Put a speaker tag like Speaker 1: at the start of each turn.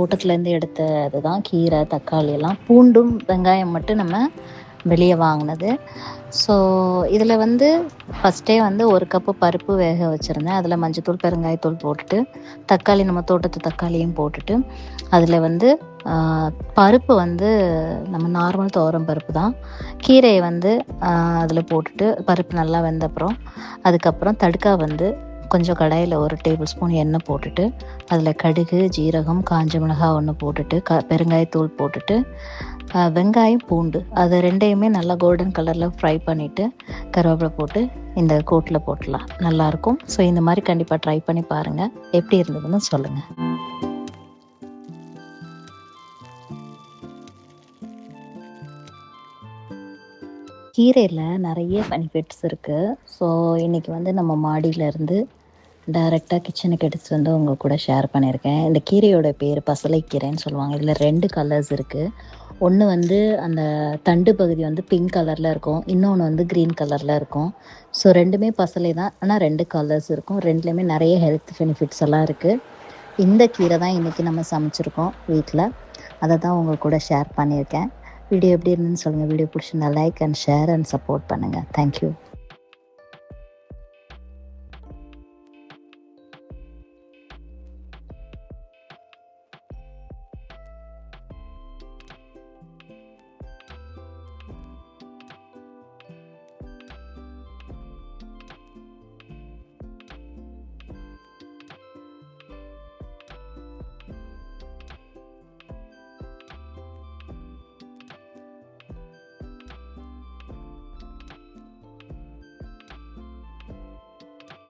Speaker 1: தோட்டத்துலேருந்து எடுத்த அதுதான் கீரை, தக்காளி எல்லாம். பூண்டும் வெங்காயம் மட்டும் நம்ம வெளியே வாங்கினது. ஸோ இதில் வந்து ஃபஸ்ட்டே வந்து 1 கப்பு பருப்பு வேக வச்சுருந்தேன். அதில் மஞ்சத்தூள், பெருங்காயத்தூள் போட்டுட்டு, தக்காளி நம்ம தோட்டத்து தக்காளியும் போட்டுட்டு, அதில் வந்து பருப்பு வந்து நம்ம நார்மல் துவரம் பருப்பு தான். கீரையை வந்து அதில் போட்டுட்டு பருப்பு நல்லா வெந்தப்புறம், அதுக்கப்புறம் தடுக்கா வந்து கொஞ்சம் கடாயில் 1 டேபிள் ஸ்பூன் எண்ணெய் போட்டுட்டு, அதில் கடுகு, ஜீரகம், காஞ்ச மிளகாய் 1 போட்டுட்டு, பெருங்காயத்தூள் போட்டுட்டு, வெங்காயம், பூண்டு அது 2யுமே நல்லா கோல்டன் கலரில் ஃப்ரை பண்ணிவிட்டு, கருவேப்பிலை போட்டு இந்த கூட்டில் போட்டுடலாம். நல்லாயிருக்கும். ஸோ இந்த மாதிரி கண்டிப்பாக ட்ரை பண்ணி பாருங்கள். எப்படி இருந்ததுன்னு சொல்லுங்கள். கீரையில் நிறைய பெனிஃபிட்ஸ் இருக்குது. ஸோ இன்றைக்கி வந்து நம்ம மாடியிலேருந்து டைரெக்டாக கிச்சனுக்கு எடுத்துகிட்டு வந்து உங்கள் கூட ஷேர் பண்ணியிருக்கேன். இந்த கீரையோட பேர் பசலைக்கீரைன்னு சொல்லுவாங்க. இதில் 2 கலர்ஸ் இருக்குது. ஒன்று வந்து அந்த தண்டு பகுதி வந்து பிங்க் கலரில் இருக்கும், இன்னொன்று வந்து க்ரீன் கலரில் இருக்கும். ஸோ 2மே பசலை தான், ஆனால் 2 கலர்ஸ் இருக்கும். 2லேயுமே நிறைய ஹெல்த் பெனிஃபிட்ஸ் எல்லாம் இருக்குது. இந்த கீரை தான் இன்றைக்கி நம்ம சமைச்சிருக்கோம் வீட்டில். அதை தான் உங்கள் கூட ஷேர் பண்ணியிருக்கேன். வீடியோ எப்படி இருந்துன்னு சொல்லுங்கள். வீடியோ பிடிச்சிருந்தா like and share and support பண்ணுங்கள். தேங்க்யூ.